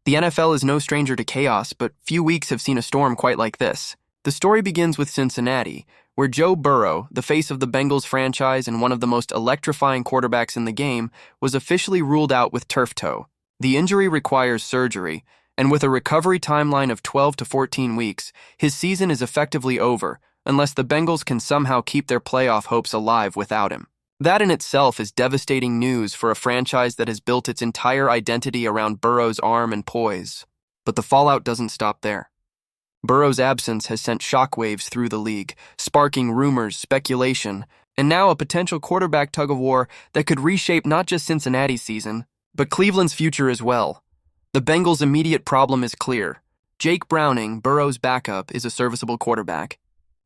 The NFL is no stranger to chaos, but few weeks have seen a storm quite like this. The story begins with Cincinnati, where Joe Burrow, the face of the Bengals franchise and one of the most electrifying quarterbacks in the game, was officially ruled out with turf toe. The injury requires surgery, and with a recovery timeline of 12 to 14 weeks, his season is effectively over, unless the Bengals can somehow keep their playoff hopes alive without him. That in itself is devastating news for a franchise that has built its entire identity around Burrow's arm and poise. But the fallout doesn't stop there. Burrow's absence has sent shockwaves through the league, sparking rumors, speculation, and now a potential quarterback tug-of-war that could reshape not just Cincinnati's season, but Cleveland's future as well. The Bengals' immediate problem is clear. Jake Browning, Burrow's backup, is a serviceable quarterback,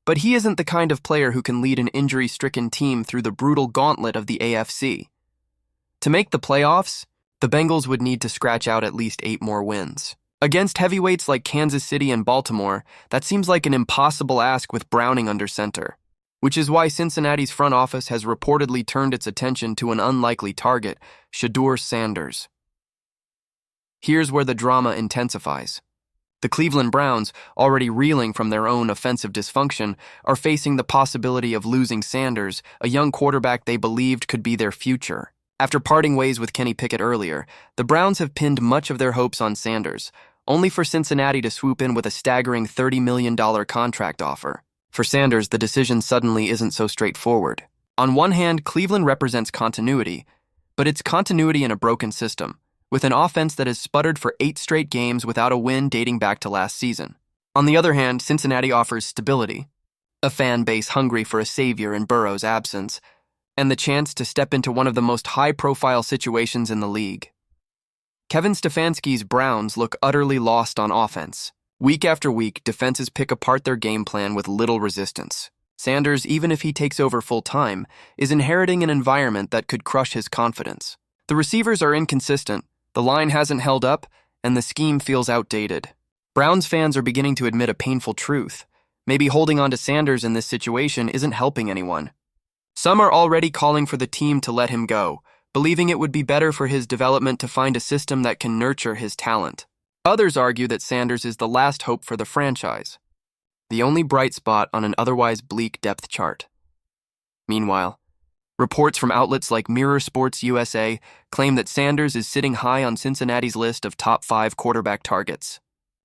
but he isn't the kind of player who can lead an injury-stricken team through the brutal gauntlet of the AFC. To make the playoffs, the Bengals would need to scratch out at least 8 more wins. Against heavyweights like Kansas City and Baltimore, that seems like an impossible ask with Browning under center, which is why Cincinnati's front office has reportedly turned its attention to an unlikely target, Shedeur Sanders. Here's where the drama intensifies. The Cleveland Browns, already reeling from their own offensive dysfunction, are facing the possibility of losing Sanders, a young quarterback they believed could be their future. After parting ways with Kenny Pickett earlier, the Browns have pinned much of their hopes on Sanders, only for Cincinnati to swoop in with a staggering $30 million contract offer. For Sanders, the decision suddenly isn't so straightforward. On one hand, Cleveland represents continuity, but it's continuity in a broken system, with an offense that has sputtered for 8 straight games without a win dating back to last season. On the other hand, Cincinnati offers stability, a fan base hungry for a savior in Burrow's absence, and the chance to step into one of the most high-profile situations in the league. Kevin Stefanski's Browns look utterly lost on offense. Week after week, defenses pick apart their game plan with little resistance. Sanders, even if he takes over full-time, is inheriting an environment that could crush his confidence. The receivers are inconsistent, the line hasn't held up, and the scheme feels outdated. Browns fans are beginning to admit a painful truth. Maybe holding on to Sanders in this situation isn't helping anyone. Some are already calling for the team to let him go, believing it would be better for his development to find a system that can nurture his talent. Others argue that Sanders is the last hope for the franchise, the only bright spot on an otherwise bleak depth chart. Meanwhile, reports from outlets like Mirror Sports USA claim that Sanders is sitting high on Cincinnati's list of top 5 quarterback targets.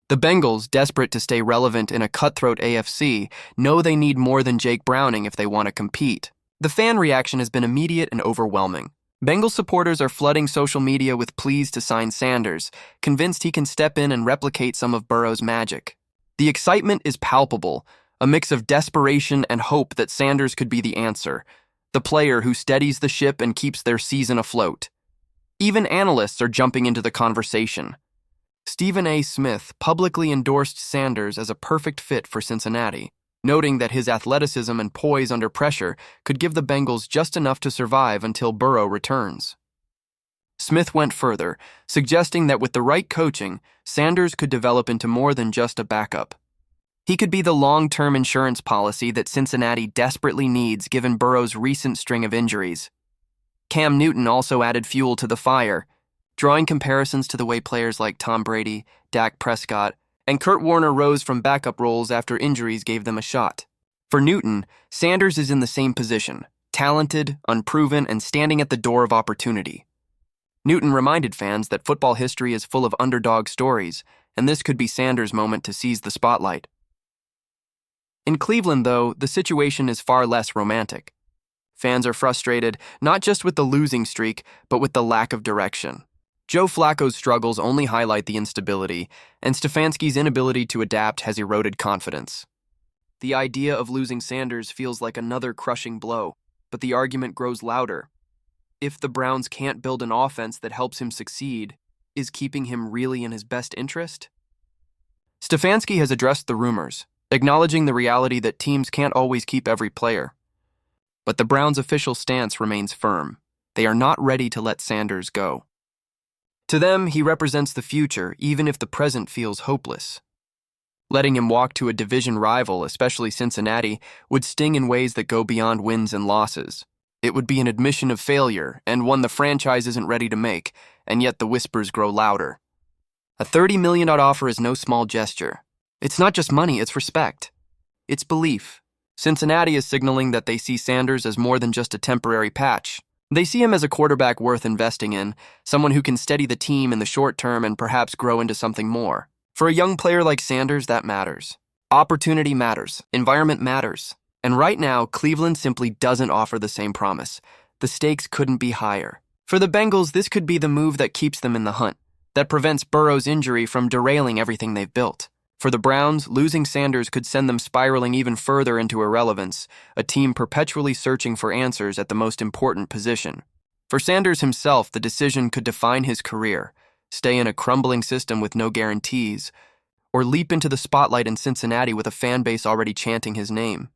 The Bengals, desperate to stay relevant in a cutthroat AFC, know they need more than Jake Browning if they want to compete. The fan reaction has been immediate and overwhelming. Bengals supporters are flooding social media with pleas to sign Sanders, convinced he can step in and replicate some of Burrow's magic. The excitement is palpable, a mix of desperation and hope that Sanders could be the answer, the player who steadies the ship and keeps their season afloat. Even analysts are jumping into the conversation. Stephen A. Smith publicly endorsed Sanders as a perfect fit for Cincinnati, noting that his athleticism and poise under pressure could give the Bengals just enough to survive until Burrow returns. Smith went further, suggesting that with the right coaching, Sanders could develop into more than just a backup. He could be the long-term insurance policy that Cincinnati desperately needs given Burrow's recent string of injuries. Cam Newton also added fuel to the fire, drawing comparisons to the way players like Tom Brady, Dak Prescott, and Kurt Warner rose from backup roles after injuries gave them a shot. For Newton, Sanders is in the same position, talented, unproven, and standing at the door of opportunity. Newton reminded fans that football history is full of underdog stories, and this could be Sanders' moment to seize the spotlight. In Cleveland, though, the situation is far less romantic. Fans are frustrated, not just with the losing streak, but with the lack of direction. Joe Flacco's struggles only highlight the instability, and Stefanski's inability to adapt has eroded confidence. The idea of losing Sanders feels like another crushing blow, but the argument grows louder. If the Browns can't build an offense that helps him succeed, is keeping him really in his best interest? Stefanski has addressed the rumors, acknowledging the reality that teams can't always keep every player. But the Browns' official stance remains firm. They are not ready to let Sanders go. To them, he represents the future, even if the present feels hopeless. Letting him walk to a division rival, especially Cincinnati, would sting in ways that go beyond wins and losses. It would be an admission of failure, and one the franchise isn't ready to make, and yet the whispers grow louder. A $30 million offer is no small gesture. It's not just money, it's respect. It's belief. Cincinnati is signaling that they see Sanders as more than just a temporary patch. They see him as a quarterback worth investing in, someone who can steady the team in the short term and perhaps grow into something more. For a young player like Sanders, that matters. Opportunity matters. Environment matters. And right now, Cleveland simply doesn't offer the same promise. The stakes couldn't be higher. For the Bengals, this could be the move that keeps them in the hunt, that prevents Burrow's injury from derailing everything they've built. For the Browns, losing Sanders could send them spiraling even further into irrelevance, a team perpetually searching for answers at the most important position. For Sanders himself, the decision could define his career: stay in a crumbling system with no guarantees, or leap into the spotlight in Cincinnati with a fan base already chanting his name.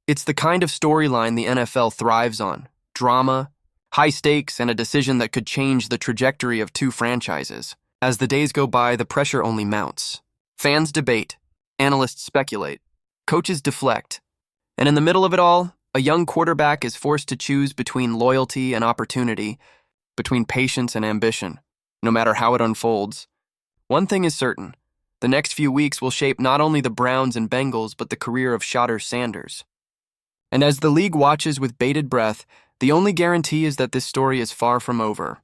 It's the kind of storyline the NFL thrives on: drama, high stakes, and a decision that could change the trajectory of two franchises. As the days go by, the pressure only mounts. Fans debate, analysts speculate, coaches deflect, and in the middle of it all, a young quarterback is forced to choose between loyalty and opportunity, between patience and ambition. No matter how it unfolds, one thing is certain: the next few weeks will shape not only the Browns and Bengals, but the career of Shedeur Sanders. And as the league watches with bated breath, the only guarantee is that this story is far from over.